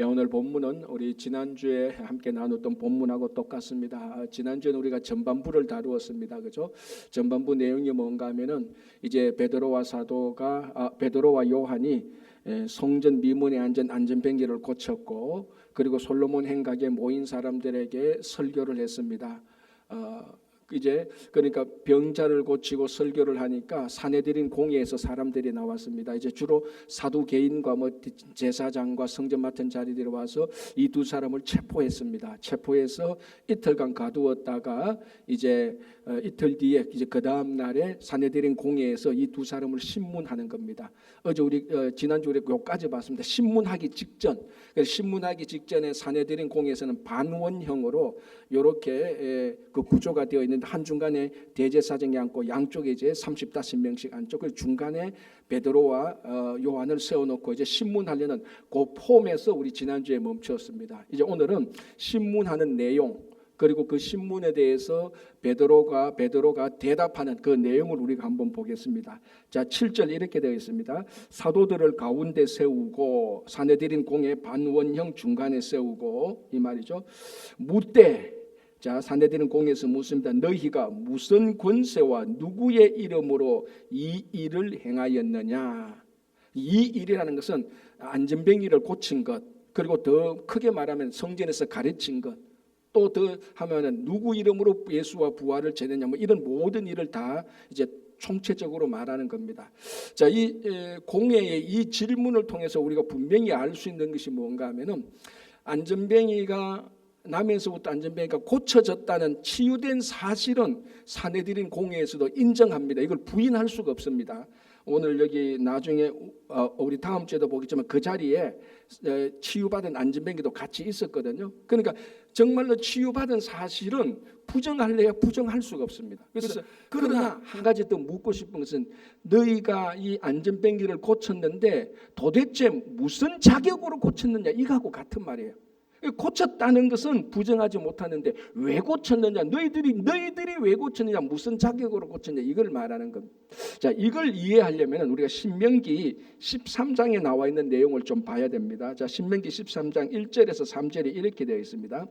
오늘 본문은 우리 지난주에 함께 나눴던 본문하고 똑같습니다. 지난주에는 우리가 전반부를 다루었습니다. 그죠? 전반부 내용이 뭔가 하면은 이제 베드로와 요한이 성전 미문에 앉은 안전뱅이를 고쳤고, 그리고 솔로몬 행각에 모인 사람들에게 설교를 했습니다. 이제 그러니까 병자를 고치고 설교를 하니까 사내들인 공회에서 사람들이 나왔습니다. 이제 주로 사두개인과 제사장과 성전 맡은 자리들이 와서 이 두 사람을 체포했습니다. 체포해서 이틀간 가두었다가 이제 이틀 뒤에 이제 그 다음 날에 사내들인 공회에서 이 두 사람을 신문하는 겁니다. 어제 우리 지난주 우리 요까지 봤습니다. 신문하기 직전에 사내들인 공회에서는 반원형으로 이렇게 그 구조가 되어 있는데, 한 중간에 대제사장이 앉고 양쪽에 이제 35명씩 앉죠. 그 중간에 베드로와 요한을 세워놓고 이제 신문하려는 그 폼에서 우리 지난주에 멈췄습니다. 이제 오늘은 신문하는 내용, 그리고 그 신문에 대해서 베드로가 대답하는 그 내용을 우리가 한번 보겠습니다. 자, 7절 이렇게 되어 있습니다. 사도들을 가운데 세우고 사내들인 공회 반원형 중간에 세우고, 이 말이죠. 묻되, 자, 사내들인 공회에서 묻습니다. 너희가 무슨 권세와 누구의 이름으로 이 일을 행하였느냐? 이 일이라는 것은 안전뱅이를 고친 것, 그리고 더 크게 말하면 성전에서 가르친 것, 또 더 하면은 누구 이름으로 예수와 부활을 제느냐, 이런 모든 일을 다 이제 총체적으로 말하는 겁니다. 자, 이 공회의 이 질문을 통해서 우리가 분명히 알 수 있는 것이 뭔가 하면은, 남에서부터 안전뱅이가 고쳐졌다는 치유된 사실은 사내들인 공회에서도 인정합니다. 이걸 부인할 수가 없습니다. 오늘 여기 나중에 우리 다음 주에도 보겠지만 그 자리에 치유받은 안전뱅이도 같이 있었거든요. 그러니까 정말로 치유받은 사실은 부정할래야 부정할 수가 없습니다. 그러나 한 가지 더 묻고 싶은 것은, 너희가 이 안전뱅이를 고쳤는데 도대체 무슨 자격으로 고쳤느냐, 이거하고 같은 말이에요. 고쳤다는 것은 부정하지 못하는데 왜 고쳤느냐, 너희들이 왜 고쳤느냐, 무슨 자격으로 고쳤느냐, 이걸 말하는 겁니다. 자, 이걸 이해하려면 우리가 신명기 13장에 나와 있는 내용을 좀 봐야 됩니다. 자, 신명기 13장 1절에서 3절에 이렇게 되어 있습니다.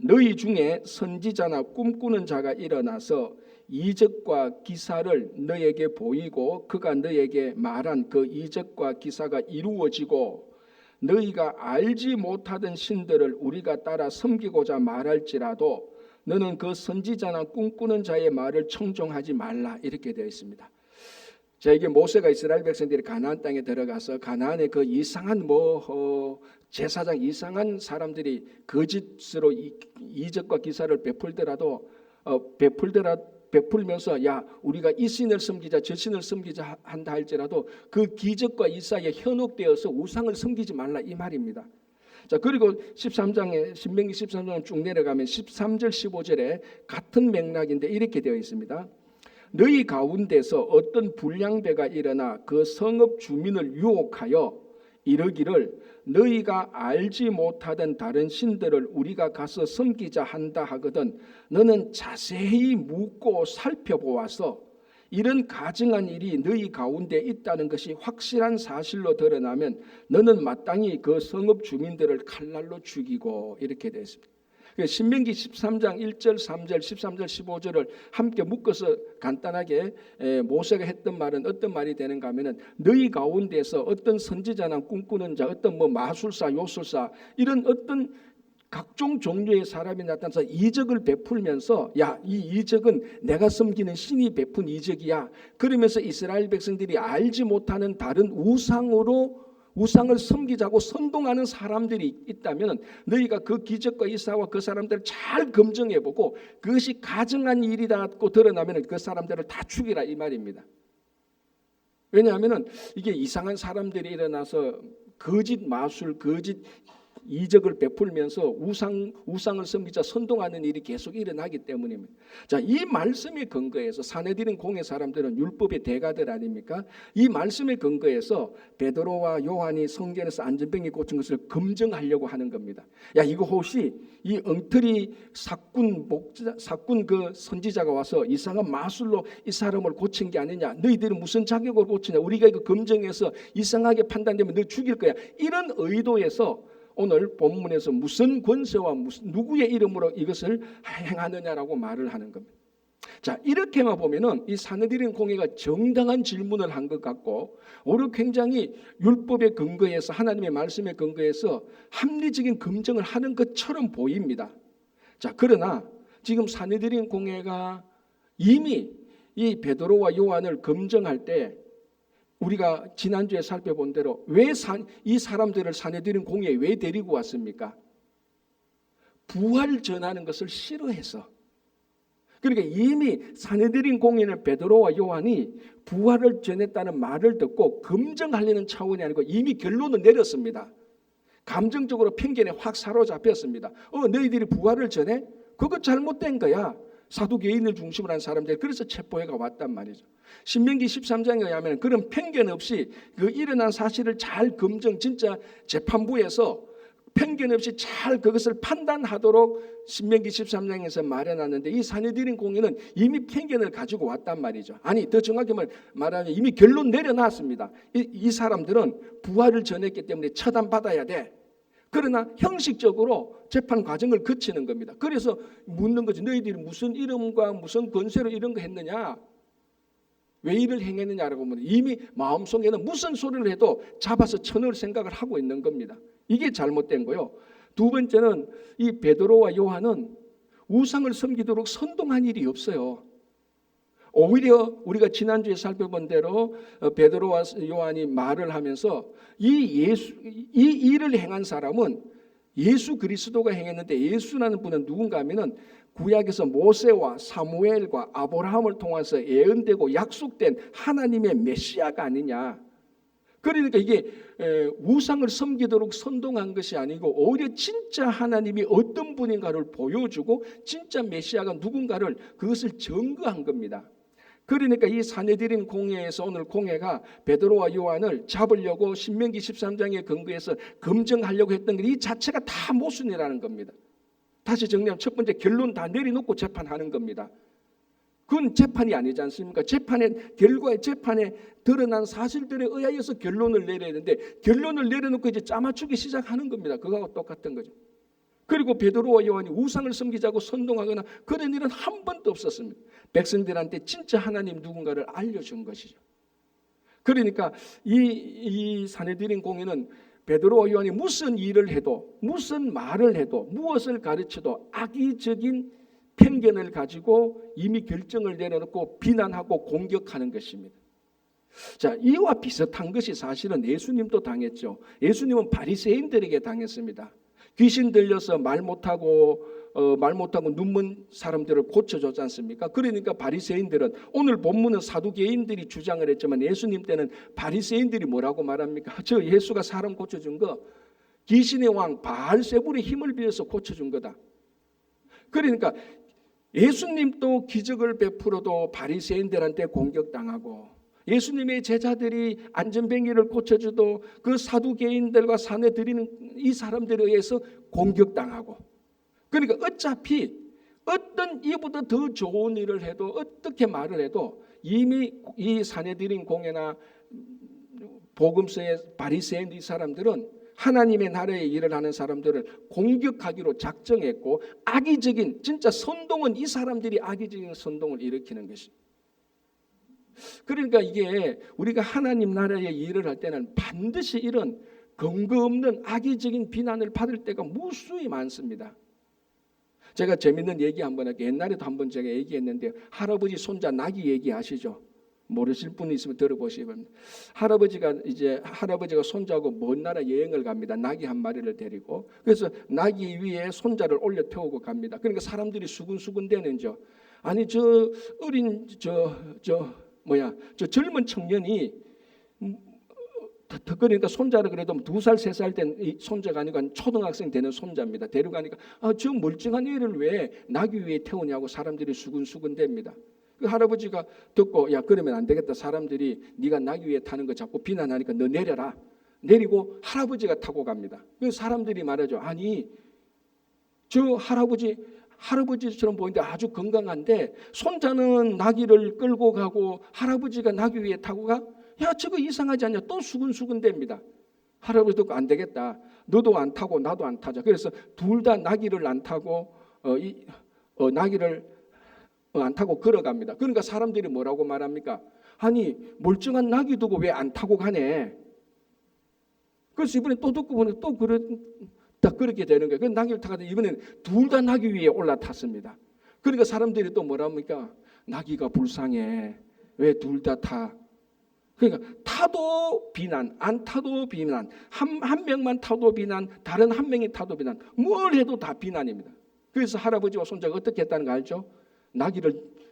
너희 중에 선지자나 꿈꾸는 자가 일어나서 이적과 기사를 너에게 보이고 그가 너에게 말한 그 이적과 기사가 이루어지고 너희가 알지 못하던 신들을 우리가 따라 섬기고자 말할지라도 너는 그 선지자나 꿈꾸는 자의 말을 청종하지 말라, 이렇게 되어 있습니다. 자, 이게 모세가 이스라엘 백성들이 가나안 땅에 들어가서 가나안에 그 이상한 제사장 이상한 사람들이 거짓으로 이적과 기사를 베풀면서 야, 우리가 이 신을 섬기자 저 신을 섬기자 한다 할지라도 그 기적과 이사에 현혹되어서 우상을 섬기지 말라, 이 말입니다. 자, 그리고 신명기 13장을 쭉 내려가면 13절 15절에 같은 맥락인데 이렇게 되어 있습니다. 너희 가운데서 어떤 불량배가 일어나 그 성읍 주민을 유혹하여 이르기를 너희가 알지 못하던 다른 신들을 우리가 가서 섬기자 한다 하거든 너는 자세히 묻고 살펴보아서 이런 가증한 일이 너희 가운데 있다는 것이 확실한 사실로 드러나면 너는 마땅히 그 성읍 주민들을 칼날로 죽이고, 이렇게 되어 있습니다. 신명기 13장 1절 3절 13절 15절을 함께 묶어서 간단하게 모세가 했던 말은 어떤 말이 되는가 하면은, 너희 가운데서 어떤 선지자나 꿈꾸는 자, 어떤 마술사 요술사, 이런 어떤 각종 종류의 사람이 나타나서 이적을 베풀면서 야, 이 이적은 내가 섬기는 신이 베푼 이적이야, 그러면서 이스라엘 백성들이 알지 못하는 다른 우상을 섬기자고 선동하는 사람들이 있다면 너희가 그 기적과 이사와 그 사람들을 잘 검증해보고 그것이 가증한 일이라고 드러나면 그 사람들을 다 죽이라, 이 말입니다. 왜냐하면 이게 이상한 사람들이 일어나서 거짓 마술, 거짓 이적을 베풀면서 우상을 섬기자 선동하는 일이 계속 일어나기 때문입니다. 자, 이 말씀에 근거해서 사내들인 공회 사람들은 율법의 대가들 아닙니까? 이 말씀에 근거해서 베드로와 요한이 성전에서 안전병이 꽂힌 것을 검증하려고 하는 겁니다. 야, 이거 혹시 이 엉터리 사꾼 그 선지자가 와서 이상한 마술로 이 사람을 고친 게 아니냐? 너희들은 무슨 자격으로 고치냐? 우리가 이거 검증해서 이상하게 판단되면 너 죽일 거야. 이런 의도에서 오늘 본문에서 무슨 권세와 무슨 누구의 이름으로 이것을 행하느냐라고 말을 하는 겁니다. 자, 이렇게만 보면은 이 사내들인 공회가 정당한 질문을 한 것 같고 오히려 굉장히 율법의 근거에서 하나님의 말씀의 근거에서 합리적인 검증을 하는 것처럼 보입니다. 자, 그러나 지금 사내들인 공회가 이미 이 베드로와 요한을 검증할 때 우리가 지난주에 살펴본 대로 왜 이 사람들을 사내들인 공회에 왜 데리고 왔습니까? 부활을 전하는 것을 싫어해서. 그러니까 이미 사내들인 공회는 베드로와 요한이 부활을 전했다는 말을 듣고 검증하려는 차원이 아니고 이미 결론을 내렸습니다. 감정적으로 편견에 확 사로잡혔습니다. 너희들이 부활을 전해? 그거 잘못된 거야. 사두개인을 중심으로 한 사람들, 그래서 체포해가 왔단 말이죠. 신명기 13장에 의하면 그런 편견 없이 그 일어난 사실을 잘 검증, 진짜 재판부에서 편견 없이 잘 그것을 판단하도록 신명기 13장에서 말해놨는데 이 사내들인 공회는 이미 편견을 가지고 왔단 말이죠. 아니, 더 정확히 말하면 이미 결론 내려놨습니다. 이 사람들은 부활을 전했기 때문에 처단받아야 돼. 그러나 형식적으로 재판 과정을 거치는 겁니다. 그래서 묻는 거지. 너희들이 무슨 이름과 무슨 권세로 이런 거 했느냐? 왜 일을 행했느냐라고 하면 이미 마음속에는 무슨 소리를 해도 잡아서 쳐넣을 생각을 하고 있는 겁니다. 이게 잘못된 거요. 두 번째는 이 베드로와 요한은 우상을 섬기도록 선동한 일이 없어요. 오히려 우리가 지난주에 살펴본 대로 베드로와 요한이 말을 하면서 이 일을 행한 사람은 예수 그리스도가 행했는데 예수라는 분은 누군가 하면은 구약에서 모세와 사무엘과 아브라함을 통해서 예언되고 약속된 하나님의 메시아가 아니냐. 그러니까 이게 우상을 섬기도록 선동한 것이 아니고 오히려 진짜 하나님이 어떤 분인가를 보여주고 진짜 메시아가 누군가를 그것을 증거한 겁니다. 그러니까 이 사내들인 공회에서 오늘 공회가 베드로와 요한을 잡으려고 신명기 13장에 근거해서 검증하려고 했던 게 이 자체가 다 모순이라는 겁니다. 다시 정리하면 첫 번째 결론 다 내려놓고 재판하는 겁니다. 그건 재판이 아니지 않습니까? 결과의 재판에 드러난 사실들에 의하여서 결론을 내려야 되는데 결론을 내려놓고 이제 짜맞추기 시작하는 겁니다. 그거하고 똑같은 거죠. 그리고 베드로와 요한이 우상을 섬기자고 선동하거나 그런 일은 한 번도 없었습니다. 백성들한테 진짜 하나님 누군가를 알려준 것이죠. 그러니까 이 사내들인 공회는 베드로와 요한이 무슨 일을 해도 무슨 말을 해도 무엇을 가르쳐도 악의적인 편견을 가지고 이미 결정을 내려놓고 비난하고 공격하는 것입니다. 자, 이와 비슷한 것이 사실은 예수님도 당했죠. 예수님은 바리새인들에게 당했습니다. 귀신 들려서 말 못하고 눈먼 사람들을 고쳐줬지 않습니까? 그러니까 바리새인들은 오늘 본문은 사두개인들이 주장을 했지만 예수님 때는 바리새인들이 뭐라고 말합니까? 저 예수가 사람 고쳐준 거 귀신의 왕 바알세불의 힘을 빌어서 고쳐준 거다. 그러니까 예수님도 기적을 베풀어도 바리새인들한테 공격당하고 예수님의 제자들이 안전병이를 고쳐줘도 그 사두개인들과 산에 들이는 이 사람들에 의해서 공격당하고 그러니까 어차피 어떤 이보다 더 좋은 일을 해도 어떻게 말을 해도 이미 이 사내들인 공회나 복음서의 바리새인 이 사람들은 하나님의 나라에 일을 하는 사람들을 공격하기로 작정했고 악의적인 진짜 선동은 이 사람들이 악의적인 선동을 일으키는 것입니다. 그러니까 이게 우리가 하나님 나라의 일을 할 때는 반드시 이런 근거 없는 악의적인 비난을 받을 때가 무수히 많습니다. 제가 재밌는 얘기 한번 할게요. 옛날에도 한번 제가 얘기했는데 할아버지 손자 나귀 얘기하시죠? 모르실 분이 있으면 들어보시면 할아버지가 손자하고 먼 나라 여행을 갑니다. 나귀 한 마리를 데리고 그래서 나귀 위에 손자를 올려 태우고 갑니다. 그러니까 사람들이 수군수군 대는죠. 아니 저 어린 저 젊은 청년이 더 그러니까 손자를 그래도 2살, 3살 된 이 손자가 아니고 초등학생 되는 손자입니다. 데려가니까 저 멀쩡한 애를 왜 나귀 위에 태우냐고 사람들이 수근수근댑니다. 그 할아버지가 듣고 야 그러면 안 되겠다. 사람들이 네가 나귀 위에 타는 거 자꾸 비난하니까 너 내려라. 내리고 할아버지가 타고 갑니다. 그 사람들이 말하죠. 아니 저 할아버지처럼 보이는데 아주 건강한데 손자는 나귀를 끌고 가고 할아버지가 나귀 위에 타고 가? 야 저거 이상하지 않냐? 또 수근수근댑니다. 할아버지 듣고 안 되겠다. 너도 안 타고 나도 안 타자. 그래서 둘 다 나귀를 안 타고 나귀를 안 타고 걸어갑니다. 그러니까 사람들이 뭐라고 말합니까? 아니 멀쩡한 나귀 두고 왜 안 타고 가네? 그래서 이번에 또 듣고 보니 또 그렇게 되는 거예요. 그 나귀를 타고 이번에는 둘 다 나귀 위에 올라탔습니다. 그러니까 사람들이 또 뭐랍니까? 나귀가 불쌍해. 왜 둘 다 타? 그러니까 타도 비난, 안 타도 비난, 한 명만 타도 비난, 다른 한 명이 타도 비난, 뭘 해도 다 비난입니다. 그래서 할아버지와 손자가 어떻게 했다는 거 알죠?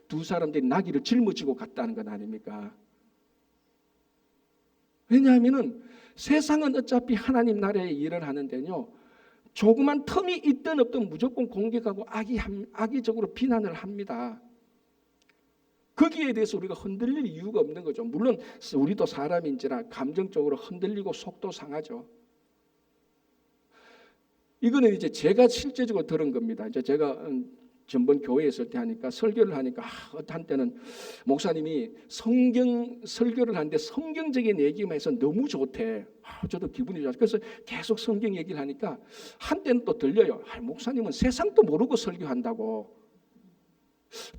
두 사람들이 나귀를 짊어지고 갔다는 것 아닙니까? 왜냐하면은 세상은 어차피 하나님 나라의 일을 하는데요. 조그만 틈이 있든 없든 무조건 공격하고 악의적으로 비난을 합니다. 거기에 대해서 우리가 흔들릴 이유가 없는 거죠. 물론 우리도 사람인지라 감정적으로 흔들리고 속도 상하죠. 이거는 이제 제가 실제적으로 들은 겁니다. 이제 제가 전번 교회에 있을 때 하니까 설교를 하니까 한때는 목사님이 성경 설교를 하는데 성경적인 얘기만 해서 너무 좋대. 저도 기분이 좋아서 그래서 계속 성경 얘기를 하니까 한때는 또 들려요. 목사님은 세상도 모르고 설교한다고.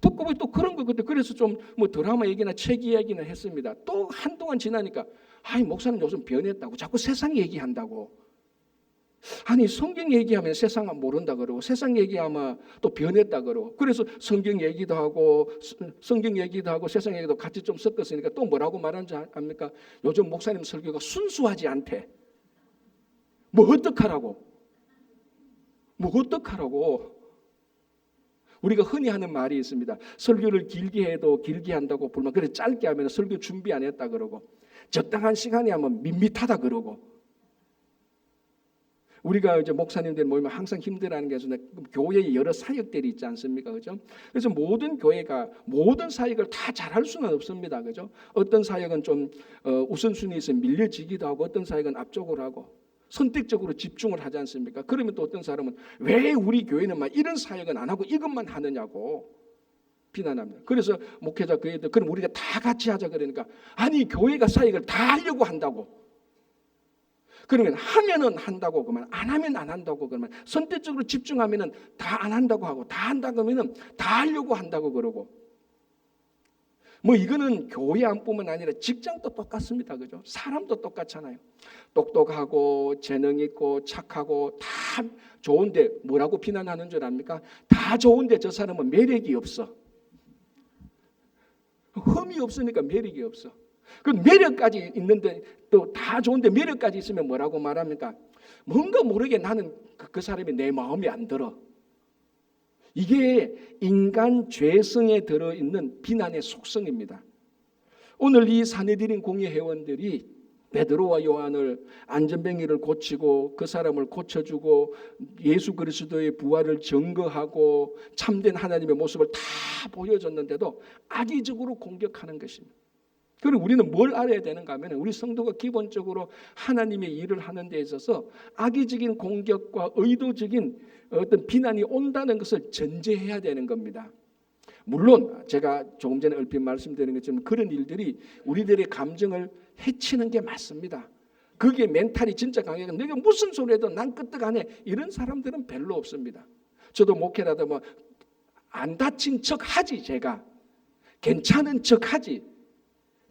듣고 보니 또 그런 거 같아. 그래서 좀 뭐 드라마 얘기나 책 이야기나 했습니다. 또 한동안 지나니까 목사님 요즘 변했다고 자꾸 세상 얘기한다고. 아니 성경 얘기하면 세상은 모른다 그러고 세상 얘기하면 또 변했다 그러고 그래서 성경 얘기도 하고 세상 얘기도 같이 좀 섞었으니까 또 뭐라고 말하는지 압니까? 요즘 목사님 설교가 순수하지 않대. 뭐 어떡하라고? 우리가 흔히 하는 말이 있습니다. 설교를 길게 해도 길게 한다고 불만. 그래 짧게 하면 설교 준비 안 했다 그러고 적당한 시간에 하면 밋밋하다 그러고. 우리가 이제 목사님들 모이면 항상 힘들어하는 게 있는데 교회에 여러 사역들이 있지 않습니까, 그죠? 그래서 모든 교회가 모든 사역을 다 잘할 수는 없습니다, 그죠? 어떤 사역은 좀 우선순위에서 밀려지기도 하고 어떤 사역은 앞쪽으로 하고. 선택적으로 집중을 하지 않습니까? 그러면 또 어떤 사람은 왜 우리 교회는 막 이런 사역은 안 하고 이것만 하느냐고 비난합니다. 그래서 목회자 그 애들 그럼 우리가 다 같이 하자 그러니까 아니 교회가 사역을 다 하려고 한다고. 그러면 하면은 한다고 그러면 안 하면 안 한다고 그러면 선택적으로 집중하면은 다 안 한다고 하고 다 한다고 하면은 다 하려고 한다고 그러고. 뭐 이거는 교회 안뿐만 아니라 직장도 똑같습니다. 그죠? 사람도 똑같잖아요. 똑똑하고 재능 있고 착하고 다 좋은데 뭐라고 비난하는 줄 압니까? 다 좋은데 저 사람은 매력이 없어. 흠이 없으니까 매력이 없어. 그 매력까지 있는데 또 다 좋은데 매력까지 있으면 뭐라고 말합니까? 뭔가 모르게 나는 그 사람이 내 마음에 안 들어. 이게 인간 죄성에 들어있는 비난의 속성입니다. 오늘 이 사내들인 공예 회원들이 베드로와 요한을 안전뱅이를 고치고 그 사람을 고쳐주고 예수 그리스도의 부활을 증거하고 참된 하나님의 모습을 다 보여줬는데도 악의적으로 공격하는 것입니다. 그리고 우리는 뭘 알아야 되는가 하면 우리 성도가 기본적으로 하나님의 일을 하는 데 있어서 악의적인 공격과 의도적인 어떤 비난이 온다는 것을 전제해야 되는 겁니다. 물론 제가 조금 전에 얼핏 말씀드린 것처럼 그런 일들이 우리들의 감정을 해치는 게 맞습니다. 그게 멘탈이 진짜 강해서 내가 무슨 소리 해도 난 끄떡 안 해. 이런 사람들은 별로 없습니다. 저도 목회라도 뭐 안 다친 척 하지 제가. 괜찮은 척 하지.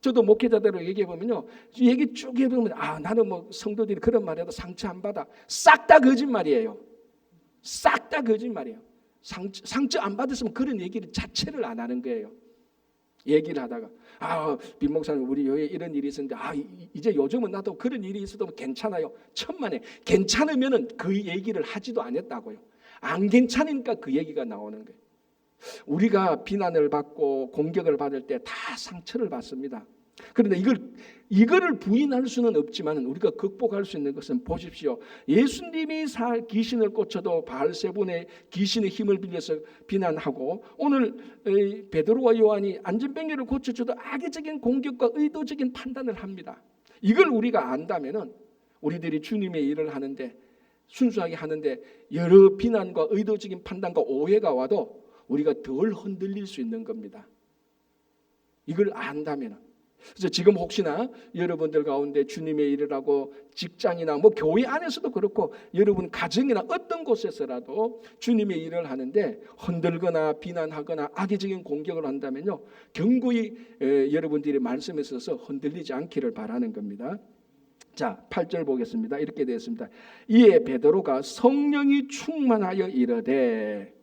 저도 목회자대로 얘기해 보면요, 얘기 쭉 해보면 나는 뭐 성도들이 그런 말해도 상처 안 받아. 싹 다 거짓말이에요. 싹 다 거짓말이에요. 상처 안 받았으면 그런 얘기를 자체를 안 하는 거예요. 얘기를 하다가 빈 목사님 우리 여기 이런 일이 있었는데 이제 요즘은 나도 그런 일이 있어도 괜찮아요. 천만에 괜찮으면은 그 얘기를 하지도 않았다고요. 안 괜찮으니까 그 얘기가 나오는 거예요. 우리가 비난을 받고 공격을 받을 때 다 상처를 받습니다. 그런데 이거를 부인할 수는 없지만 우리가 극복할 수 있는 것은 보십시오. 예수님이 귀신을 쫓아도 바알세분의 귀신의 힘을 빌려서 비난하고, 오늘 베드로와 요한이 안전병기를 고쳐줘도 악의적인 공격과 의도적인 판단을 합니다. 이걸 우리가 안다면은 우리들이 주님의 일을 하는데, 순수하게 하는데 여러 비난과 의도적인 판단과 오해가 와도 우리가 덜 흔들릴 수 있는 겁니다. 이걸 안다면. 그래서 지금 혹시나 여러분들 가운데 주님의 일을 하고 직장이나 교회 안에서도 그렇고 여러분 가정이나 어떤 곳에서라도 주님의 일을 하는데 흔들거나 비난하거나 악의적인 공격을 한다면요, 경고히 여러분들이 말씀에 있어서 흔들리지 않기를 바라는 겁니다. 자, 8절 보겠습니다. 이렇게 되어 있습니다. 이에 베드로가 성령이 충만하여 이르되,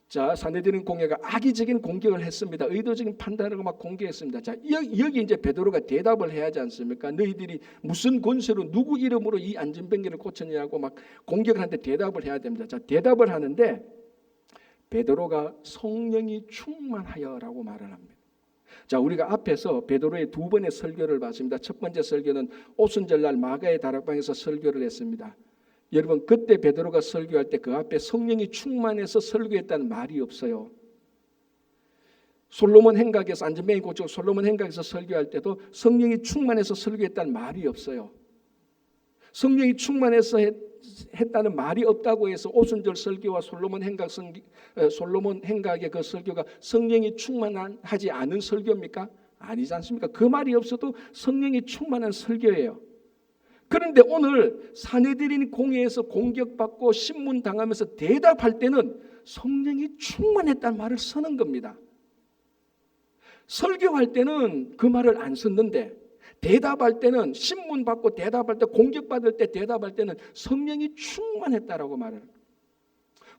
자, 산헤드린 공회가 악의적인 공격을 했습니다. 의도적인 판단을 막 공격했습니다. 자, 여기 이제 베드로가 대답을 해야 하지 않습니까? 너희들이 무슨 권세로 누구 이름으로 이 안전병기를 고쳤냐고 막 공격을 하는데 대답을 해야 됩니다. 자, 대답을 하는데 베드로가 성령이 충만하여라고 말을 합니다. 자, 우리가 앞에서 베드로의 두 번의 설교를 봤습니다. 첫 번째 설교는 오순절날 마가의 다락방에서 설교를 했습니다. 여러분, 그때 베드로가 설교할 때 그 앞에 성령이 충만해서 설교했다는 말이 없어요. 솔로몬 행각에서 안전병기 고치고 솔로몬 행각에서 설교할 때도 성령이 충만해서 설교했다는 말이 없어요. 성령이 충만해서 했다는 말이 없다고 해서 오순절 설교와 솔로몬 행각의 그 설교가 성령이 충만하지 않은 설교입니까? 아니지 않습니까? 그 말이 없어도 성령이 충만한 설교예요. 그런데 오늘 산헤드린 공회에서 공격받고 신문 당하면서 대답할 때는 성령이 충만했다는 말을 쓰는 겁니다. 설교할 때는 그 말을 안 썼는데 대답할 때는, 신문 받고 대답할 때, 공격받을 때 대답할 때는 성령이 충만했다라고 말을.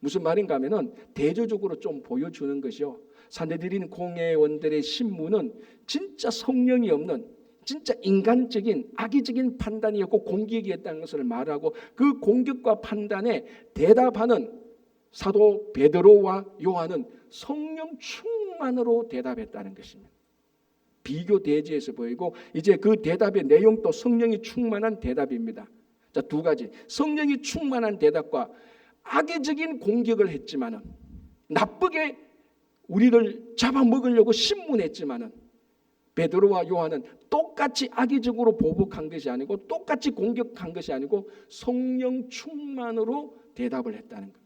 무슨 말인가 하면은 대조적으로 좀 보여주는 것이요, 산헤드린 공회원들의 신문은 진짜 성령이 없는, 진짜 인간적인 악의적인 판단이었고 공격이었다는 것을 말하고, 그 공격과 판단에 대답하는 사도 베드로와 요한은 성령 충만으로 대답했다는 것입니다. 비교 대지에서 보이고, 이제 그 대답의 내용도 성령이 충만한 대답입니다. 자, 두 가지. 성령이 충만한 대답과 악의적인 공격을 했지만은, 나쁘게 우리를 잡아먹으려고 신문했지만은, 베드로와 요한은 똑같이 악의적으로 보복한 것이 아니고 똑같이 공격한 것이 아니고 성령 충만으로 대답을 했다는 것.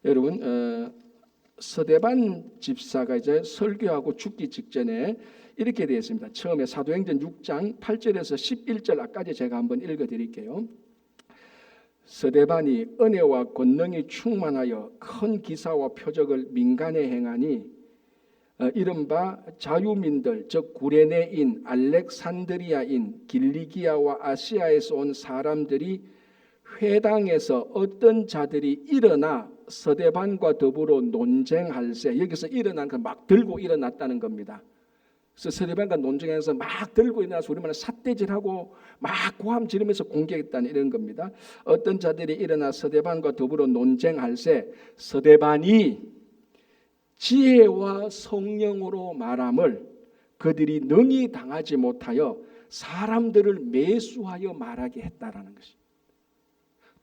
여러분, 서대반 집사가 이제 설교하고 죽기 직전에 이렇게 되어 있습니다. 처음에 사도행전 6장 8절에서 11절까지 제가 한번 읽어드릴게요. 서대반이 은혜와 권능이 충만하여 큰 기사와 표적을 민간에 행하니 이른바 자유민들, 즉 구레네인, 알렉산드리아인, 길리기아와 아시아에서 온 사람들이 회당에서 어떤 자들이 일어나 서대반과 더불어 논쟁할세. 여기서 일어난 건 막 들고 일어났다는 겁니다. 그래서 서대반과 논쟁해서 막 들고 일어나서 우리말로 삿대질하고 막 고함 지르면서 공격했다는 이런 겁니다. 어떤 자들이 일어나 서대반과 더불어 논쟁할세. 서대반이 지혜와 성령으로 말함을 그들이 능히 당하지 못하여 사람들을 매수하여 말하게 했다라는 것이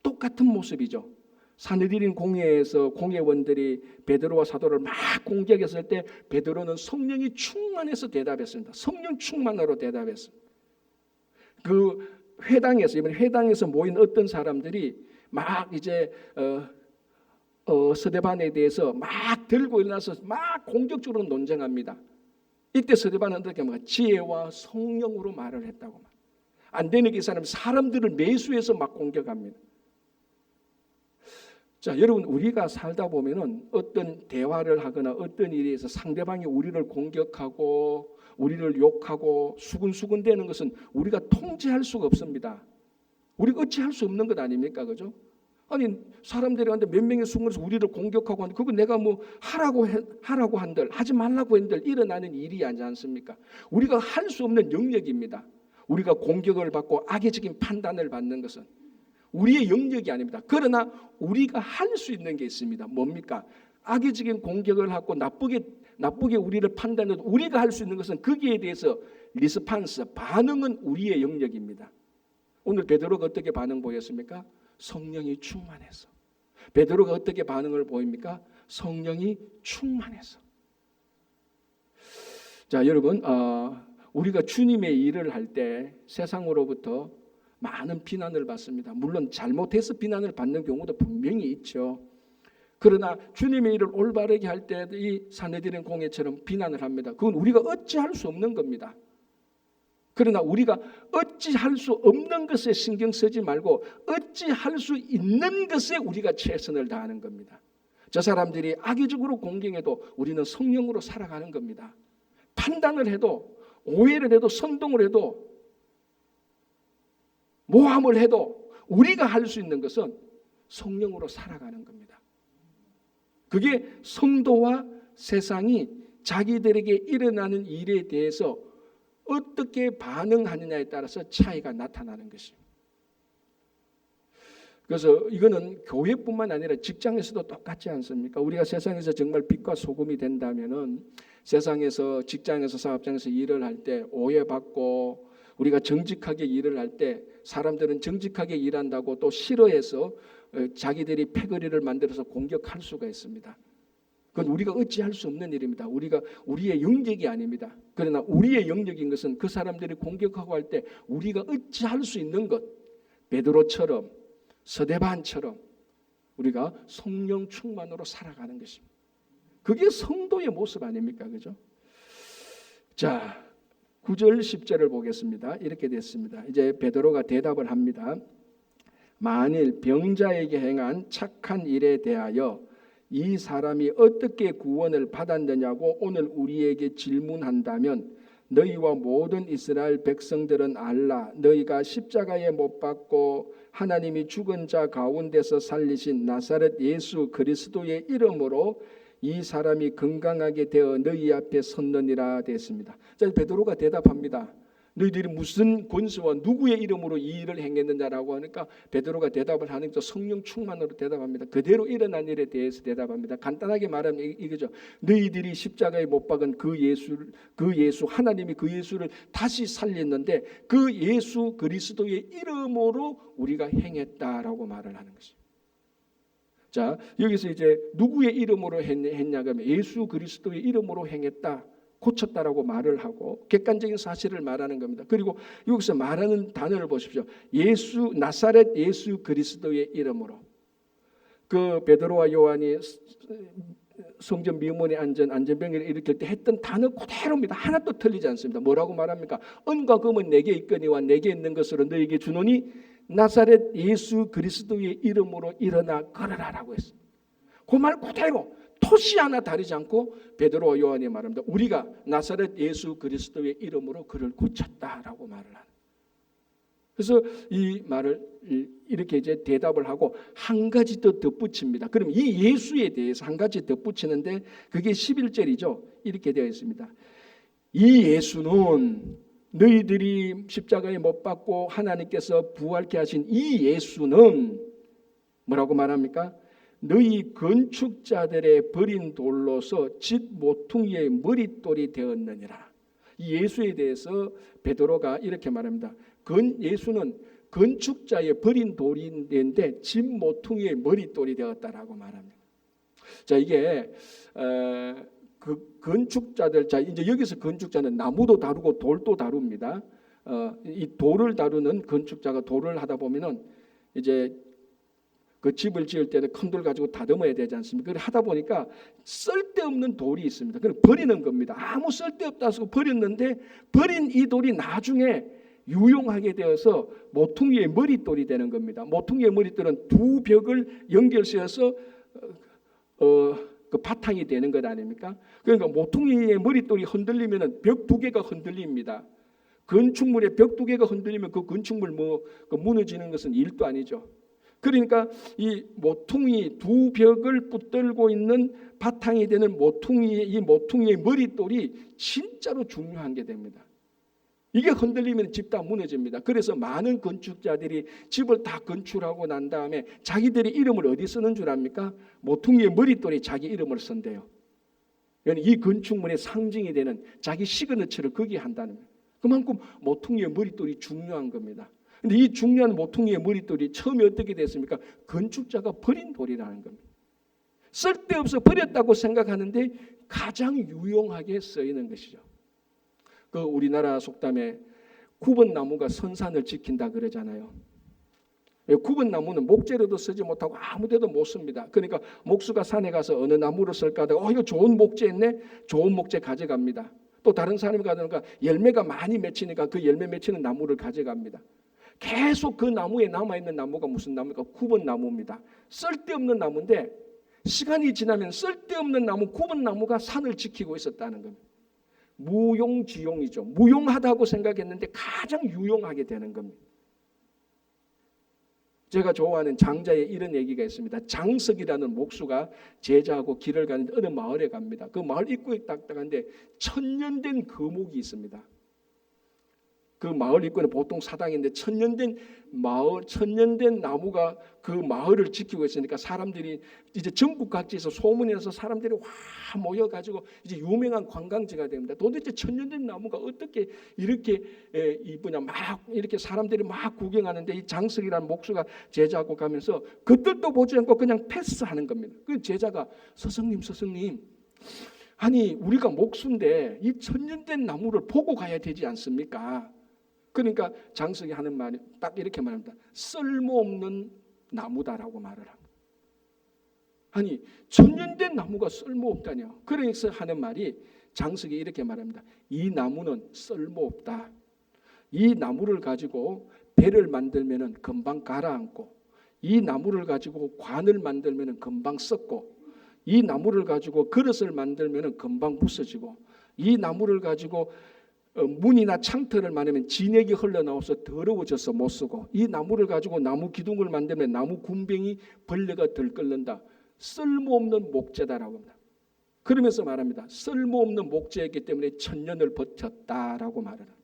똑같은 모습이죠. 산헤드린 공회에서 공회원들이 베드로와 사도를 막 공격했을 때 베드로는 성령이 충만해서 대답했습니다. 성령 충만으로 대답했습니다. 그 회당에서, 이번 회당에서 모인 어떤 사람들이 막 이제 서대반에 대해서 막 들고 일어나서 막 공격적으로 논쟁합니다. 이때 서대반은 어떻게 합니까? 지혜와 성령으로 말을 했다고. 안 되는 이 사람들을 매수해서 막 공격합니다. 자, 여러분, 우리가 살다 보면은 어떤 대화를 하거나 어떤 일에 의해서 상대방이 우리를 공격하고 우리를 욕하고 수근수근 되는 것은 우리가 통제할 수가 없습니다. 우리가 어찌할 수 없는 것 아닙니까? 그죠? 아니, 사람들이 한데 몇 명이 숨어서 우리를 공격하고 하는데 그거 내가 뭐 하라고 한들 하지 말라고 한들 일어나는 일이 아니지 않습니까? 우리가 할 수 없는 영역입니다. 우리가 공격을 받고 악의적인 판단을 받는 것은 우리의 영역이 아닙니다. 그러나 우리가 할 수 있는 게 있습니다. 뭡니까? 악의적인 공격을 하고 나쁘게 나쁘게 우리를 판단해도 우리가 할 수 있는 것은 거기에 대해서 리스판스, 반응은 우리의 영역입니다. 오늘 베드로가 어떻게 반응 보였습니까? 성령이 충만해서. 베드로가 어떻게 반응을 보입니까? 성령이 충만해서. 자, 여러분, 우리가 주님의 일을 할 때 세상으로부터 많은 비난을 받습니다. 물론 잘못해서 비난을 받는 경우도 분명히 있죠. 그러나 주님의 일을 올바르게 할 때 이 사내들인 공회처럼 비난을 합니다. 그건 우리가 어찌할 수 없는 겁니다. 그러나 우리가 어찌할 수 없는 것에 신경 쓰지 말고 어찌할 수 있는 것에 우리가 최선을 다하는 겁니다. 저 사람들이 악의적으로 공경해도 우리는 성령으로 살아가는 겁니다. 판단을 해도, 오해를 해도, 선동을 해도, 모함을 해도 우리가 할 수 있는 것은 성령으로 살아가는 겁니다. 그게 성도와 세상이 자기들에게 일어나는 일에 대해서 어떻게 반응하느냐에 따라서 차이가 나타나는 것입니다. 그래서 이거는 교회뿐만 아니라 직장에서도 똑같지 않습니까? 우리가 세상에서 정말 빛과 소금이 된다면은 세상에서, 직장에서, 사업장에서 일을 할 때 오해받고, 우리가 정직하게 일을 할 때 사람들은 정직하게 일한다고 또 싫어해서 자기들이 패거리를 만들어서 공격할 수가 있습니다. 그건 우리가 어찌할 수 없는 일입니다. 우리의 영역이 아닙니다. 그러나 우리의 영역인 것은 그 사람들이 공격하고 할 때 우리가 어찌할 수 있는 것, 베드로처럼, 스데반처럼 우리가 성령 충만으로 살아가는 것입니다. 그게 성도의 모습 아닙니까? 그죠? 자, 9절 10절을 보겠습니다. 이렇게 됐습니다. 이제 베드로가 대답을 합니다. 만일 병자에게 행한 착한 일에 대하여 이 사람이 어떻게 구원을 받았느냐고 오늘 우리에게 질문한다면 너희와 모든 이스라엘 백성들은 알라. 너희가 십자가에 못 박고 하나님이 죽은 자 가운데서 살리신 나사렛 예수 그리스도의 이름으로 이 사람이 건강하게 되어 너희 앞에 섰느니라 됐습니다. 자, 베드로가 대답합니다. 너희들이 무슨 권세와 누구의 이름으로 이 일을 행했느냐라고 하니까 베드로가 대답을 하니까 성령 충만으로 대답합니다. 그대로 일어난 일에 대해서 대답합니다. 간단하게 말하면 이거죠. 너희들이 십자가에 못 박은 그 예수 하나님이 그 예수를 다시 살렸는데 그 예수 그리스도의 이름으로 우리가 행했다라고 말을 하는 것입니다. 자, 여기서 이제 누구의 이름으로 했냐고 하면 예수 그리스도의 이름으로 행했다, 고쳤다라고 말을 하고 객관적인 사실을 말하는 겁니다. 그리고 여기서 말하는 단어를 보십시오. 나사렛 예수 그리스도의 이름으로. 그 베드로와 요한이 성전 미문에 안전병을 일으킬 때 했던 단어 그대로입니다. 하나도 틀리지 않습니다. 뭐라고 말합니까? 은과 금은 내게 있거니와 내게 있는 것으로 너에게 주노니 나사렛 예수 그리스도의 이름으로 일어나 걸어라라고 했습니다. 그 말 그대로 토시 하나 다르지 않고 베드로와 요한이 말합니다. 우리가 나사렛 예수 그리스도의 이름으로 그를 고쳤다라고 말을 하는. 그래서 이 말을 이렇게 이제 대답을 하고 한 가지 더 덧붙입니다. 그럼 이 예수에 대해서 한 가지 덧붙이는데 그게 11절이죠. 이렇게 되어 있습니다. 이 예수는 너희들이 십자가에 못 박고 하나님께서 부활케 하신 이 예수는 뭐라고 말합니까? 너희 건축자들의 버린 돌로서 집 모퉁이의 머릿돌이 되었느니라. 이 예수에 대해서 베드로가 이렇게 말합니다. 예수는 건축자의 버린 돌인데 집 모퉁이의 머릿돌이 되었다라고 말합니다. 자, 이게 그 건축자들, 자 이제 여기서 건축자는 나무도 다루고 돌도 다룹니다. 이 돌을 다루는 건축자가 돌을 하다 보면은 이제 그 집을 지을 때는 큰 돌 가지고 다듬어야 되지 않습니까? 그걸 하다 보니까 쓸데없는 돌이 있습니다. 그걸 버리는 겁니다. 아무 쓸데없다 해서 버렸는데 버린 이 돌이 나중에 유용하게 되어서 모퉁이의 머릿돌이 되는 겁니다. 모퉁이의 머릿돌은 두 벽을 연결시켜서 그 바탕이 되는 것 아닙니까? 그러니까 모퉁이의 머릿돌이 흔들리면 벽 두 개가 흔들립니다. 건축물의 벽 두 개가 흔들리면 그 건축물 무너지는 것은 일도 아니죠. 그러니까 이 모퉁이 두 벽을 붙들고 있는 바탕이 되는 이 모퉁이의 머릿돌이 진짜로 중요한 게 됩니다. 이게 흔들리면 집 다 무너집니다. 그래서 많은 건축자들이 집을 다 건축하고 난 다음에 자기들의 이름을 어디 쓰는 줄 압니까? 모퉁이의 머릿돌이 자기 이름을 쓴대요. 이 건축물의 상징이 되는 자기 시그너처를 거기에 한다는 거예요. 그만큼 모퉁이의 머릿돌이 중요한 겁니다. 근데 이 중요한 모퉁이의 머릿돌이 처음에 어떻게 됐습니까? 건축자가 버린 돌이라는 겁니다. 쓸데없어 버렸다고 생각하는데 가장 유용하게 쓰이는 것이죠. 그 우리나라 속담에 구번나무가 선산을 지킨다 그러잖아요. 구번나무는 목재로도 쓰지 못하고 아무데도 못 씁니다. 그러니까 목수가 산에 가서 어느 나무를 쓸까 하다가 이거 좋은 목재 있네? 좋은 목재 가져갑니다. 또 다른 사람이 가니까 열매가 많이 맺히니까 그 열매 맺히는 나무를 가져갑니다. 계속 그 나무에 남아있는 나무가 무슨 나무입니까? 구번나무입니다. 쓸데없는 나무인데 시간이 지나면 쓸데없는 나무, 구번나무가 산을 지키고 있었다는 겁니다. 무용지용이죠. 무용하다고 생각했는데 가장 유용하게 되는 겁니다. 제가 좋아하는 장자의 이런 얘기가 있습니다. 장석이라는 목수가 제자하고 길을 가는데 어느 마을에 갑니다. 그 마을 입구에 딱딱한데 천년된 거목이 있습니다. 그 마을 입구는 보통 사당인데 천년된 나무가 그 마을을 지키고 있으니까 사람들이 이제 전국 각지에서 소문이 나서 사람들이 와 모여가지고 이제 유명한 관광지가 됩니다. 도대체 천년된 나무가 어떻게 이렇게 이쁘냐 막 이렇게 사람들이 막 구경하는데 이 장석이라는 목수가 제자하고 가면서 그것도 보지 않고 그냥 패스하는 겁니다. 그 제자가 스승님 아니 우리가 목수인데 이 천년된 나무를 보고 가야 되지 않습니까? 그러니까 장석이 하는 말이 딱 이렇게 말합니다. 쓸모없는 나무다라고 말을 합니다. 아니 천년된 나무가 쓸모없다뇨. 그래서 하는 말이 장석이 이렇게 말합니다. 이 나무는 쓸모없다. 이 나무를 가지고 배를 만들면 금방 가라앉고 이 나무를 가지고 관을 만들면 금방 썩고 이 나무를 가지고 그릇을 만들면 금방 부서지고 이 나무를 가지고 문이나 창틀을 만들면 진액이 흘러나와서 더러워져서 못 쓰고 이 나무를 가지고 나무 기둥을 만들면 나무 군병이 벌레가 들끓는다. 쓸모없는 목재다라고 합니다. 그러면서 말합니다. 쓸모없는 목재였기 때문에 천년을 버텼다라고 말을 합니다.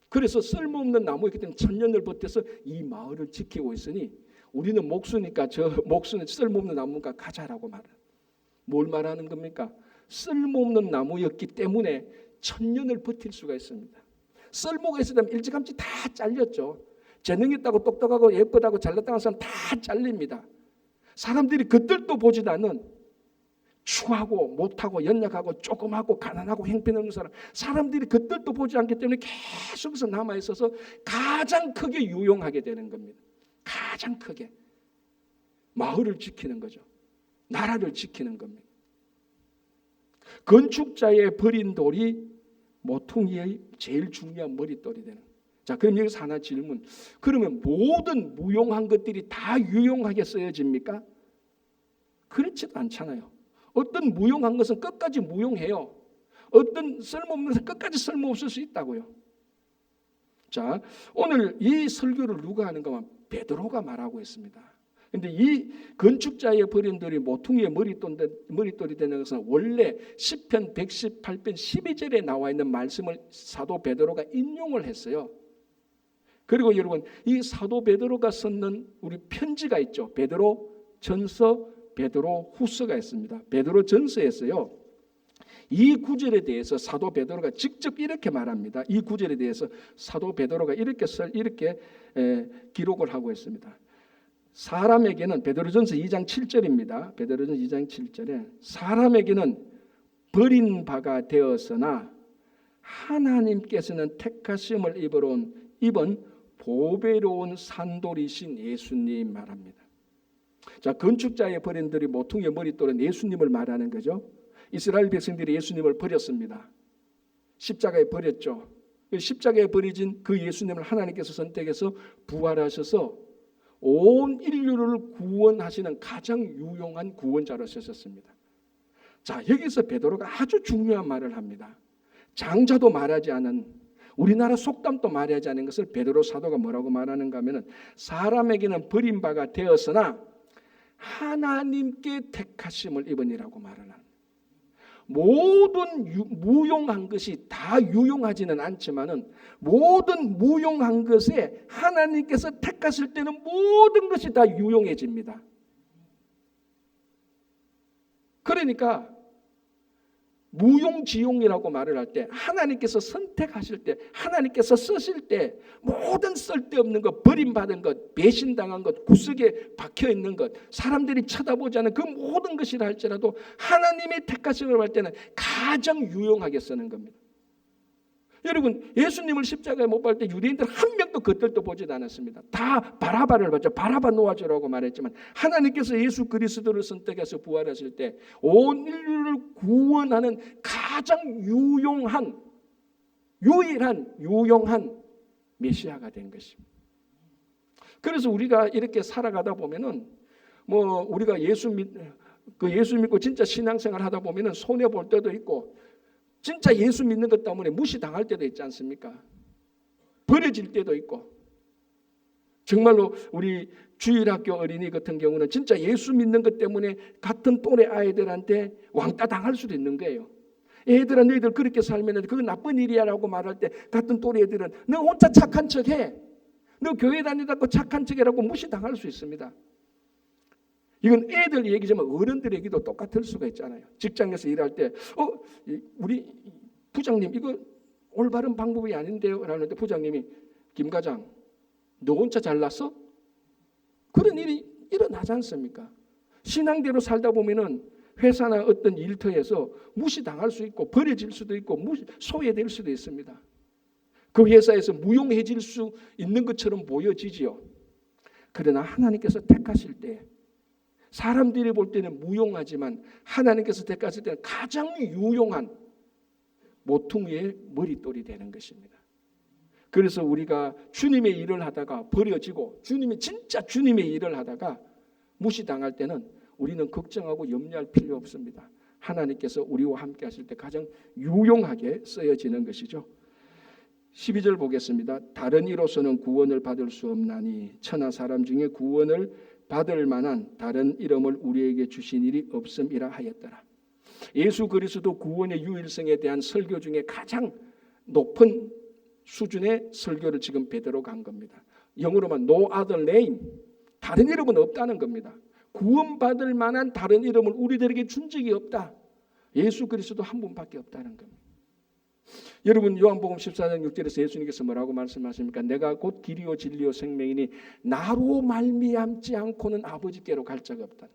그래서 쓸모없는 나무였기 때문에 천년을 버텨서 이 마을을 지키고 있으니 우리는 목수니까 저 목수는 쓸모없는 나무가 가자라고 말을 합니다. 뭘 말하는 겁니까? 쓸모없는 나무였기 때문에 천년을 버틸 수가 있습니다. 쓸모가 있으면 일찌감치 다 잘렸죠. 재능 있다고 똑똑하고 예쁘다고 잘났다는 사람 다 잘립니다. 사람들이 그들도 보지도 않는 추하고 못하고 연약하고 조금하고 가난하고 형편없는 사람들이 그들도 보지 않기 때문에 계속해서 남아있어서 가장 크게 유용하게 되는 겁니다. 가장 크게 마을을 지키는 거죠. 나라를 지키는 겁니다. 건축자의 버린 돌이 모퉁이의 제일 중요한 머릿돌이 되는. 자, 그럼 여기서 하나 질문. 그러면 모든 무용한 것들이 다 유용하게 쓰여집니까? 그렇지도 않잖아요. 어떤 무용한 것은 끝까지 무용해요. 어떤 쓸모없는 것은 끝까지 쓸모없을 수 있다고요. 자, 오늘 이 설교를 누가 하는가? 베드로가 말하고 있습니다. 근데 이 건축자의 버린 돌이 모퉁이의 머릿돌이 되는 것은 원래 시편 118편 12절에 나와 있는 말씀을 사도 베드로가 인용을 했어요. 그리고 여러분 이 사도 베드로가 썼는 우리 편지가 있죠. 베드로 전서, 베드로 후서가 있습니다. 베드로 전서에서요. 이 구절에 대해서 사도 베드로가 직접 이렇게 말합니다. 이 구절에 대해서 사도 베드로가 이렇게 기록을 하고 있습니다. 사람에게는 베드로전서 2장 7절입니다. 베드로전서 2장 7절에 사람에게는 버린 바가 되었으나 하나님께서는 택하심을 입은 보배로운 산돌이신 예수님 말합니다. 자, 건축자의 버린 돌이 모퉁이의 머릿돌은 예수님을 말하는 거죠. 이스라엘 백성들이 예수님을 버렸습니다. 십자가에 버렸죠. 십자가에 버려진 그 예수님을 하나님께서 선택해서 부활하셔서 온 인류를 구원하시는 가장 유용한 구원자로 쓰셨습니다. 자, 여기서 베드로가 아주 중요한 말을 합니다. 장자도 말하지 않은 우리나라 속담도 말하지 않은 것을 베드로 사도가 뭐라고 말하는가 하면은 사람에게는 버린 바가 되었으나 하나님께 택하심을 입으니라고 말을 합니다. 모든 무용한 것이 다 유용하지는 않지만은 모든 무용한 것에 하나님께서 택하실 때는 모든 것이 다 유용해집니다. 그러니까 무용지용이라고 말을 할 때, 하나님께서 선택하실 때, 하나님께서 쓰실 때 모든 쓸데없는 것, 버림받은 것, 배신당한 것, 구석에 박혀있는 것, 사람들이 쳐다보지 않는 그 모든 것이라 할지라도 하나님의 택하심을 할 때는 가장 유용하게 쓰는 겁니다. 여러분, 예수님을 십자가에 못 박을 때 유대인들 한 명도 겉들도 보지도 않았습니다. 다 바라바를 봤죠. 바라바 놓아주라고 말했지만 하나님께서 예수 그리스도를 선택해서 부활하실 때 온 인류를 구원하는 가장 유용한 메시아가 된 것입니다. 그래서 우리가 이렇게 살아가다 보면은 우리가 예수 믿고 진짜 신앙생활 하다 보면은 손해 볼 때도 있고, 진짜 예수 믿는 것 때문에 무시당할 때도 있지 않습니까? 버려질 때도 있고. 정말로 우리 주일학교 어린이 같은 경우는 진짜 예수 믿는 것 때문에 같은 또래 아이들한테 왕따 당할 수도 있는 거예요. 애들아, 너희들 그렇게 살면 그건 나쁜 일이야라고 말할 때 같은 또래 애들은 너 혼자 착한 척해, 너 교회 다니다고 착한 척이라고 무시당할 수 있습니다. 이건 애들 얘기지만 어른들에게도 똑같을 수가 있잖아요. 직장에서 일할 때 우리 부장님 이거 올바른 방법이 아닌데요 라는데 부장님이 김 과장 너 혼자 잘났어? 그런 일이 일어나지 않습니까? 신앙대로 살다 보면은 회사나 어떤 일터에서 무시당할 수 있고 버려질 수도 있고 소외될 수도 있습니다. 그 회사에서 무용해질 수 있는 것처럼 보여지지요. 그러나 하나님께서 택하실 때 사람들이 볼 때는 무용하지만 하나님께서 택하실 때는 가장 유용한 모퉁이의 머릿돌이 되는 것입니다. 그래서 우리가 주님의 일을 하다가 버려지고 진짜 주님의 일을 하다가 무시당할 때는 우리는 걱정하고 염려할 필요 없습니다. 하나님께서 우리와 함께 하실 때 가장 유용하게 쓰여지는 것이죠. 12절 보겠습니다. 다른 이로서는 구원을 받을 수 없나니 천하 사람 중에 구원을 받을 만한 다른 이름을 우리에게 주신 일이 없음이라 하였더라. 예수 그리스도 구원의 유일성에 대한 설교 중에 가장 높은 수준의 설교를 지금 베드로가 한 겁니다. 영어로만 no other name, 다른 이름은 없다는 겁니다. 구원받을 만한 다른 이름을 우리들에게 준 적이 없다. 예수 그리스도 한 분밖에 없다는 겁니다. 여러분, 요한복음 14장 6절에서 예수님께서 뭐라고 말씀하십니까? 내가 곧 길이요 진리요 생명이니 나로 말미암지 않고는 아버지께로 갈 자가 없다.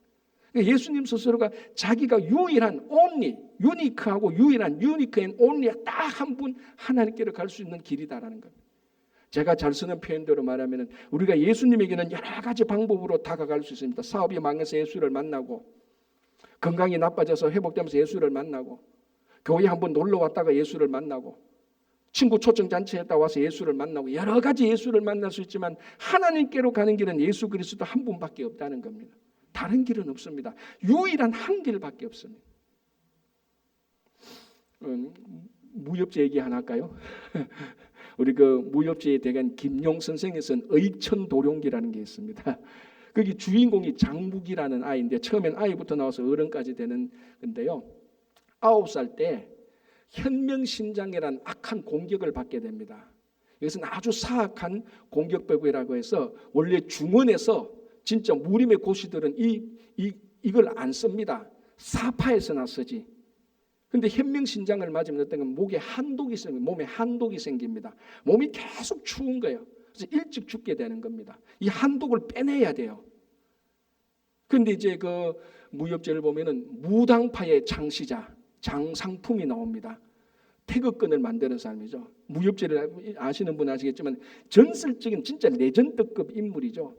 예수님 스스로가 자기가 유일한 only, 유니크하고 유일한 unique and only 딱 한 분 하나님께로 갈 수 있는 길이다라는 겁니다. 제가 잘 쓰는 표현대로 말하면 우리가 예수님에게는 여러 가지 방법으로 다가갈 수 있습니다. 사업이 망해서 예수를 만나고, 건강이 나빠져서 회복되면서 예수를 만나고, 교회 한번 놀러 왔다가 예수를 만나고, 친구 초청잔치에 와서 예수를 만나고, 여러 가지 예수를 만날 수 있지만 하나님께로 가는 길은 예수 그리스도 한 분밖에 없다는 겁니다. 다른 길은 없습니다. 유일한 한 길밖에 없습니다. 무협지 얘기 하나 할까요? 우리 그 무협지에 대한 김용 선생이 쓴 의천도룡기라는 게 있습니다. 거기 주인공이 장묵이라는 아이인데 처음엔 아이부터 나와서 어른까지 되는 건데요. 9살 때 현명신장이라는 악한 공격을 받게 됩니다. 이것은 아주 사악한 공격배구라고 해서 원래 중원에서 진짜 무림의 고시들은 이걸 안 씁니다. 사파에서나 쓰지. 근데 현명신장을 맞으면 어떤 건 목에 한독이 생깁니다. 몸에 한독이 생깁니다. 몸이 계속 추운 거예요. 그래서 일찍 죽게 되는 겁니다. 이 한독을 빼내야 돼요. 근데 이제 그 무협지를 보면은 무당파의 창시자 장상품이 나옵니다. 태극권을 만드는 사람이죠. 무협지를 아시는 분 아시겠지만 전설적인 진짜 레전드급 인물이죠.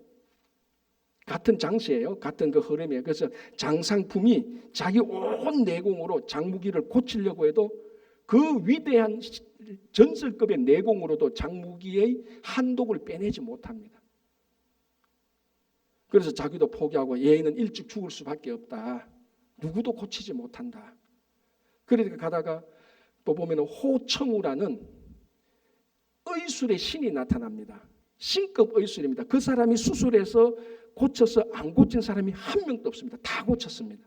같은 장시예요. 같은 그 흐름이에요. 그래서 장상품이 자기 온 내공으로 장무기를 고치려고 해도 그 위대한 전설급의 내공으로도 장무기의 한독을 빼내지 못합니다. 그래서 자기도 포기하고 얘는 일찍 죽을 수밖에 없다. 누구도 고치지 못한다. 그러니까 가다가 또 보면 호청우라는 의술의 신이 나타납니다. 신급 의술입니다. 그 사람이 수술해서 고쳐서 안 고친 사람이 한 명도 없습니다. 다 고쳤습니다.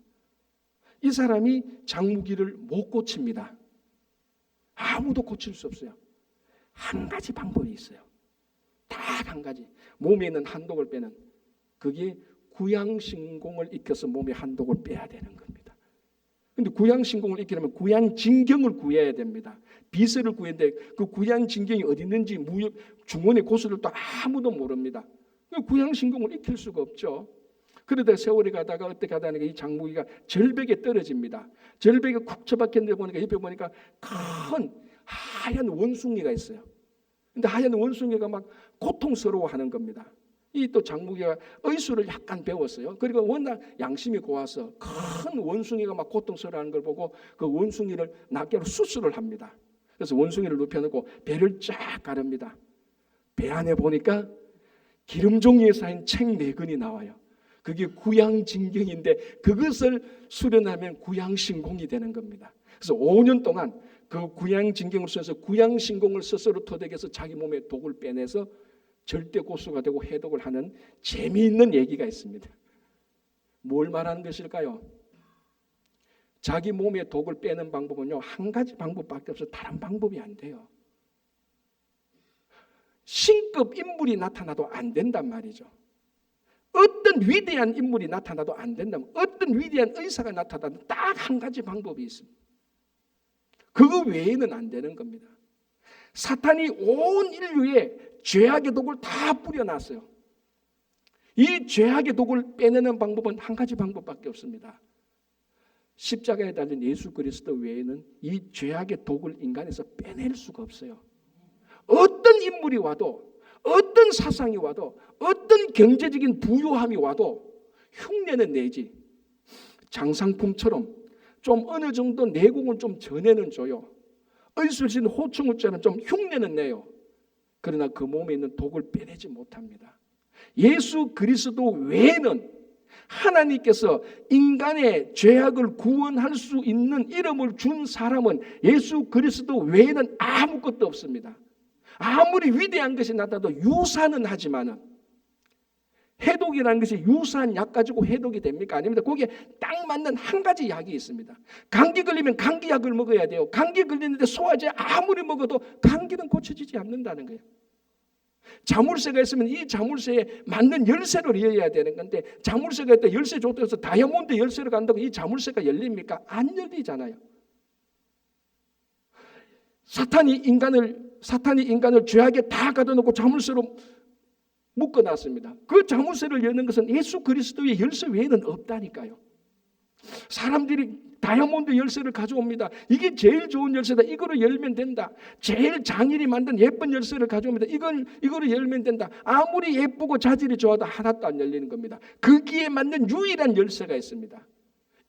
이 사람이 장무기를 못 고칩니다. 아무도 고칠 수 없어요. 한 가지 방법이 있어요. 딱 한 가지. 몸에 있는 한독을 빼는, 그게 구양신공을 익혀서 몸의 한독을 빼야 되는 겁니다. 근데 구양신공을 익히려면 구양진경을 구해야 됩니다. 비서를 구했는데 그 구양진경이 어디 있는지 중원의 고수들도 아무도 모릅니다. 구양신공을 익힐 수가 없죠. 그러다가 세월이 가다가 어떻게 하다니까 이 장무기가 절벽에 떨어집니다. 절벽에 쿡 처박혔는데 보니까 옆에 보니까 큰 하얀 원숭이가 있어요. 근데 하얀 원숭이가 막 고통스러워하는 겁니다. 이 또 장무기가 의술을 약간 배웠어요. 그리고 워낙 양심이 고와서 큰 원숭이가 막 고통스러워하는 걸 보고 그 원숭이를 낱개로 수술을 합니다. 그래서 원숭이를 눕혀놓고 배를 쫙 가릅니다. 배 안에 보니까 기름종이에 쌓인 책 4권이 나와요. 그게 구양진경인데 그것을 수련하면 구양신공이 되는 겁니다. 그래서 5년 동안 그 구양진경을 써서 구양신공을 스스로 터득해서 자기 몸에 독을 빼내서 절대 고수가 되고 해독을 하는 재미있는 얘기가 있습니다. 뭘 말하는 것일까요? 자기 몸에 독을 빼는 방법은요, 한 가지 방법밖에 없어요. 다른 방법이 안 돼요. 신급 인물이 나타나도 안 된단 말이죠. 어떤 위대한 인물이 나타나도 안 된다면, 어떤 위대한 의사가 나타나도 딱 한 가지 방법이 있습니다. 그거 외에는 안 되는 겁니다. 사탄이 온 인류에 죄악의 독을 다 뿌려놨어요. 이 죄악의 독을 빼내는 방법은 한 가지 방법밖에 없습니다. 십자가에 달린 예수 그리스도 외에는 이 죄악의 독을 인간에서 빼낼 수가 없어요. 어떤 인물이 와도, 어떤 사상이 와도, 어떤 경제적인 부유함이 와도 흉내는 내지. 장상품처럼 좀 어느 정도 내공을 좀 전해는 줘요. 의술신 호충우자는 좀 흉내는 내요. 그러나 그 몸에 있는 독을 빼내지 못합니다. 예수 그리스도 외에는 하나님께서 인간의 죄악을 구원할 수 있는 이름을 준 사람은 예수 그리스도 외에는 아무것도 없습니다. 아무리 위대한 것이 나타나도 유사는 하지만은, 해독이라는 것이 유사한 약 가지고 해독이 됩니까? 아닙니다. 거기에 딱 맞는 한 가지 약이 있습니다. 감기 걸리면 감기약을 먹어야 돼요. 감기 걸리는데 소화제 아무리 먹어도 감기는 고쳐지지 않는다는 거예요. 자물쇠가 있으면 이 자물쇠에 맞는 열쇠를 이어야 되는 건데, 자물쇠가 있다 열쇠 좋다고 해서 다이아몬드 열쇠를 간다고 이 자물쇠가 열립니까? 안 열리잖아요. 사탄이 인간을 죄악에 다 가둬놓고 자물쇠로 묶어놨습니다. 그 자물쇠를 여는 것은 예수 그리스도의 열쇠 외에는 없다니까요. 사람들이 다이아몬드 열쇠를 가져옵니다. 이게 제일 좋은 열쇠다. 이거로 열면 된다. 제일 장인이 만든 예쁜 열쇠를 가져옵니다. 이거로 열면 된다. 아무리 예쁘고 자질이 좋아도 하나도 안 열리는 겁니다. 거기에 맞는 유일한 열쇠가 있습니다.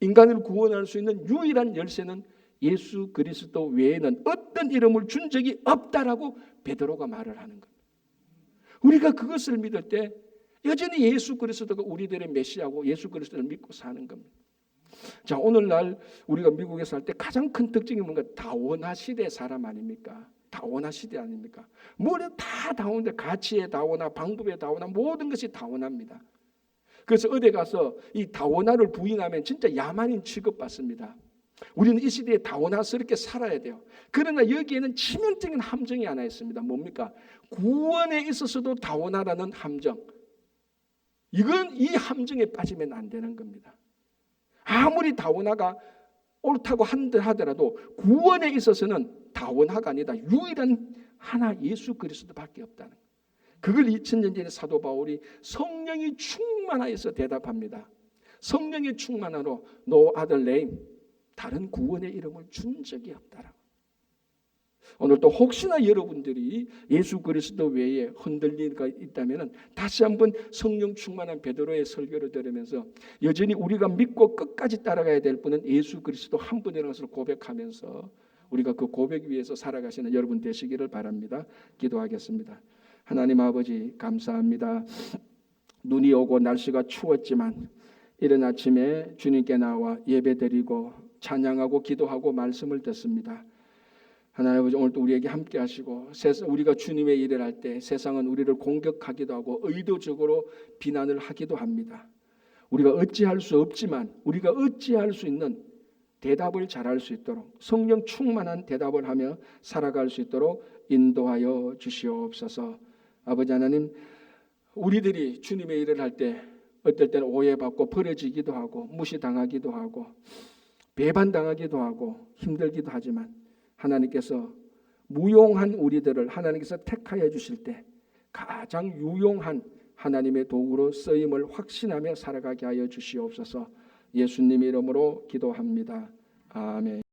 인간을 구원할 수 있는 유일한 열쇠는 예수 그리스도 외에는 어떤 이름을 준 적이 없다라고 베드로가 말을 하는 겁니다. 우리가 그것을 믿을 때 여전히 예수 그리스도가 우리들의 메시아고 예수 그리스도를 믿고 사는 겁니다. 자, 오늘날 우리가 미국에 살 때 가장 큰 특징이 뭔가? 다원화 시대 사람 아닙니까? 다원화 시대 아닙니까? 뭐래 다 다원데, 가치의 다원화, 방법의 다원화, 모든 것이 다원화입니다. 그래서 어디 가서 이 다원화를 부인하면 진짜 야만인 취급받습니다. 우리는 이 시대에 다원화스럽게 살아야 돼요. 그러나 여기에는 치명적인 함정이 하나 있습니다. 뭡니까? 구원에 있어서도 다원화라는 함정. 이건 이 함정에 빠지면 안 되는 겁니다. 아무리 다원화가 옳다고 하더라도 구원에 있어서는 다원화가 아니다. 유일한 하나 예수 그리스도밖에 없다는 거예요. 그걸 2000년 전에 사도 바울이 성령이 충만하여서 대답합니다. 성령이 충만하로 no other name, 다른 구원의 이름을 준 적이 없다라고. 오늘 또 혹시나 여러분들이 예수 그리스도 외에 흔들리가 있다면 다시 한번 성령 충만한 베드로의 설교를 들으면서 여전히 우리가 믿고 끝까지 따라가야 될 분은 예수 그리스도 한 분이라는 것을 고백하면서 우리가 그 고백 위에서 살아가시는 여러분 되시기를 바랍니다. 기도하겠습니다. 하나님 아버지, 감사합니다. 눈이 오고 날씨가 추웠지만 이른 아침에 주님께 나와 예배드리고 찬양하고 기도하고 말씀을 듣습니다. 하나님 아버지, 오늘도 우리에게 함께 하시고 우리가 주님의 일을 할 때 세상은 우리를 공격하기도 하고 의도적으로 비난을 하기도 합니다. 우리가 어찌할 수 없지만 우리가 어찌할 수 있는 대답을 잘할 수 있도록 성령 충만한 대답을 하며 살아갈 수 있도록 인도하여 주시옵소서. 아버지 하나님, 우리들이 주님의 일을 할 때 어떨 때는 오해받고 버려지기도 하고 무시당하기도 하고 배반당하기도 하고 힘들기도 하지만 하나님께서 무용한 우리들을 하나님께서 택하여 주실 때 가장 유용한 하나님의 도구로 쓰임을 확신하며 살아가게 하여 주시옵소서. 예수님 이름으로 기도합니다. 아멘.